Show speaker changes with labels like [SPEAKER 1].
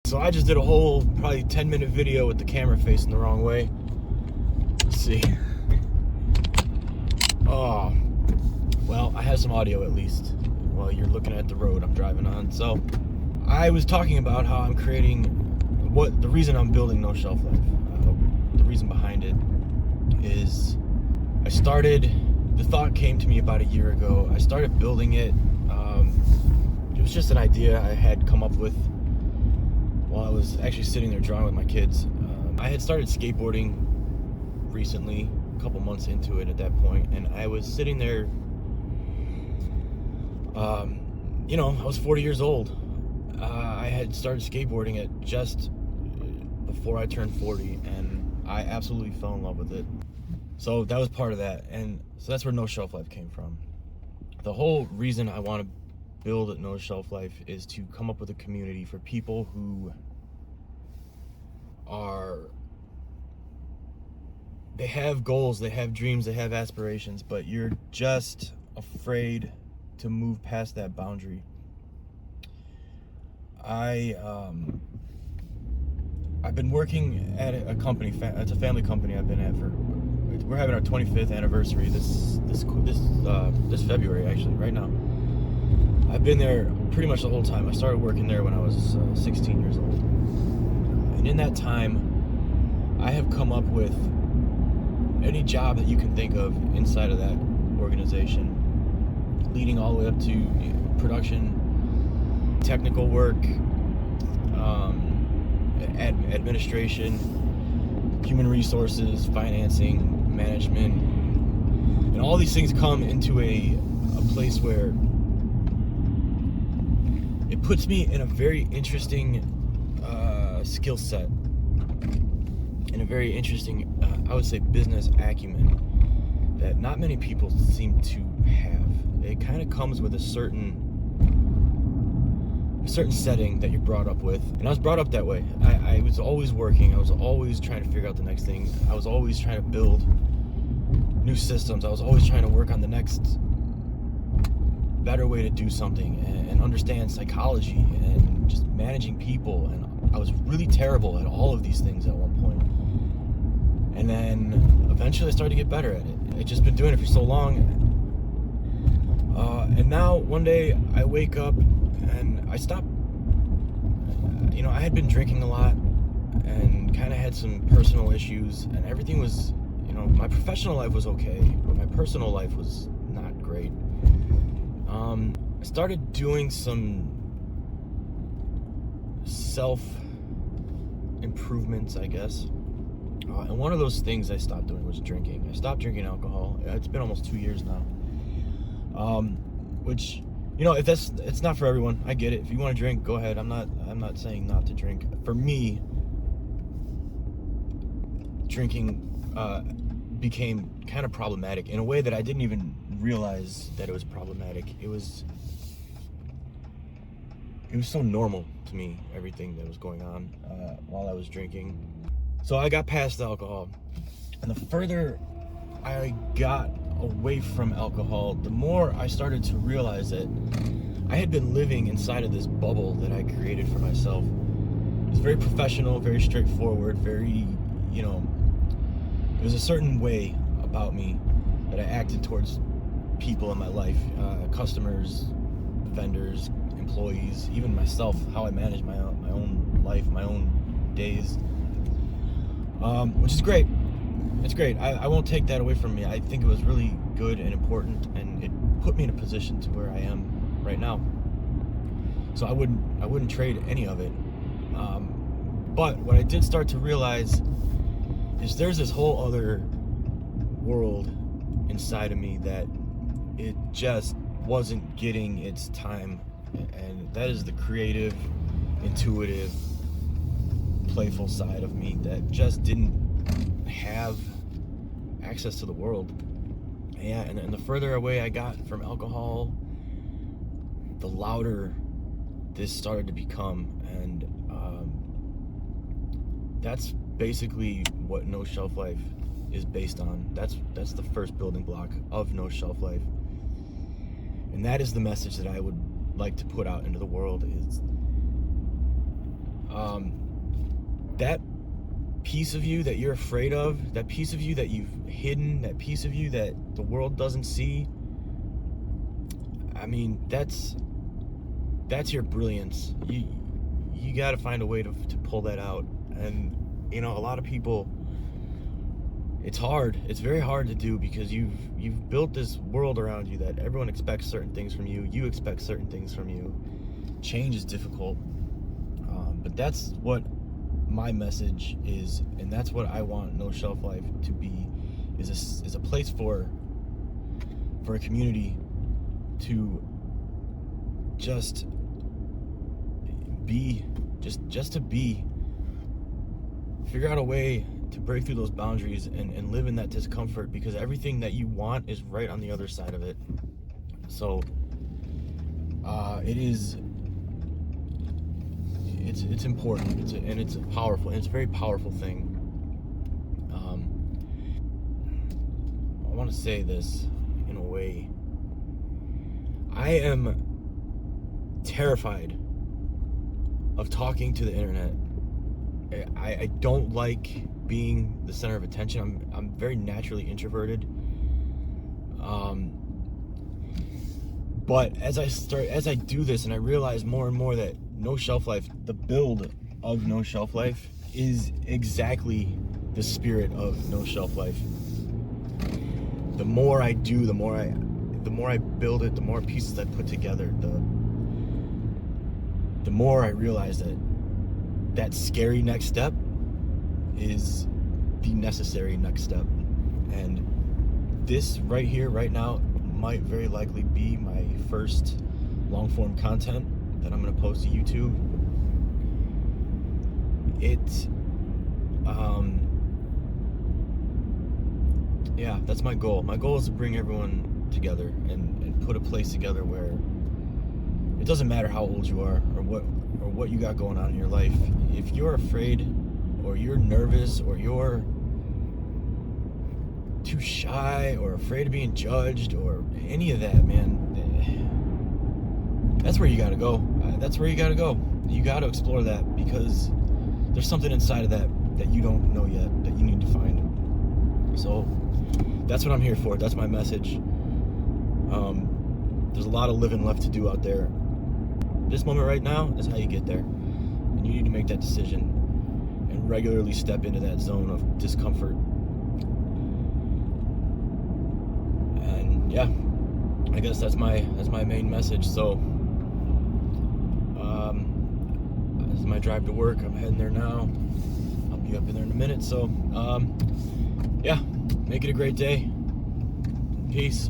[SPEAKER 1] So I just did a whole probably 10-minute video with the camera facing the wrong way. Let's see. Oh, well, I have some audio at least while you're looking at the road I'm driving on. So I was talking about how I'm creating the reason I'm building No Shelf Life. The reason behind it is the thought came to me about a year ago. I started building it. It was just an idea I had come up with while I was actually sitting there drawing with my kids. I had started skateboarding recently, a couple months into it at that point, and I was sitting there, I was 40 years old. I had started skateboarding at just before I turned 40, and I absolutely fell in love with it. So that was part of that, and so that's where No Shelf Life came from. The whole reason I want to build No Shelf Life is to come up with a community for people who they have goals, they have dreams, they have aspirations, but you're just afraid to move past that boundary. I've been working at a company. It's a family company I've been at we're having our 25th anniversary this February, actually, right now. I've been there pretty much the whole time. I started working there when I was 16 years old. And in that time, I have come up with any job that you can think of inside of that organization, leading all the way up to production, technical work, administration, human resources, financing, management, and all these things come into a place where it puts me in a very interesting skill set, in a very interesting, I would say, business acumen that not many people seem to have. It kind of comes with a certain setting that you're brought up with, and I was brought up that way. I was always working. I was always trying to figure out the next thing. I was always trying to build new systems. I was always trying to work on the next better way to do something and understand psychology and just managing people. And I was really terrible at all of these things at one point. And then eventually I started to get better at it. I'd just been doing it for so long. And now one day I wake up and I stopped. I had been drinking a lot and kind of had some personal issues, and everything was, my professional life was okay, but my personal life was not great. I started doing some self-improvements, I guess. And one of those things I stopped doing was drinking. I stopped drinking alcohol. It's been almost 2 years now. Which, if it's not for everyone, I get it. If you want to drink, go ahead. I'm not saying not to drink. For me, drinking became kind of problematic in a way that I didn't even realize that it was problematic. It was so normal to me, everything that was going on while I was drinking. So I got past the alcohol, and the further I got away from alcohol, the more I started to realize that I had been living inside of this bubble that I created for myself. It was very professional, very straightforward, very, it was a certain way about me that I acted towards people in my life, customers, vendors, employees, even myself, how I manage my own life, my own days, which is great. It's great. I won't take that away from me. I think it was really good and important, and it put me in a position to where I am right now. So I wouldn't trade any of it. But what I did start to realize is there's this whole other world inside of me that it just wasn't getting its time, and that is the creative, intuitive, playful side of me that just didn't have access to the world. Yeah, and the further away I got from alcohol, the louder this started to become, and that's basically what No Shelf Life is based on. That's the first building block of No Shelf Life, and that is the message that I would like to put out into the world. Is That piece of you that you're afraid of, that piece of you that you've hidden, that piece of you that the world doesn't see, I mean, that's your brilliance. You got to find a way to pull that out. And you know, a lot of people, it's hard. It's very hard to do because you've built this world around you that everyone expects certain things from you. You expect certain things from you. Change is difficult, but that's what my message is, and that's what I want No Shelf Life to be. Is a place for a community to just be, just to be. Figure out a way to break through those boundaries and live in that discomfort, because everything that you want is right on the other side of it. So it's important. It's a powerful, and it's a very powerful thing. I want to say this in a way. I am terrified of talking to the internet. I don't like being the center of attention. I'm very naturally introverted. But as I do this, and I realize more and more that No Shelf Life, the build of No Shelf Life, is exactly the spirit of No Shelf Life. The more I do, the more I build it, the more pieces I put together, the more I realize that scary next step is the necessary next step. And this right here, right now, might very likely be my first long-form content that I'm going to post to YouTube. Yeah, that's my goal. My goal is to bring everyone together and put a place together where it doesn't matter how old you are or what you got going on in your life. If you're afraid, or you're nervous, or you're too shy, or afraid of being judged, or any of that, man, that's where you gotta go. That's where you gotta go. You gotta explore that, because there's something inside of that you don't know yet, that you need to find. So that's what I'm here for. That's my message. There's a lot of living left to do out there. This moment right now is how you get there, and you need to make that decision and regularly step into that zone of discomfort. And yeah, I guess that's my main message. So this is my drive to work. I'm heading there now. I'll be up in there in a minute. So yeah, make it a great day. Peace.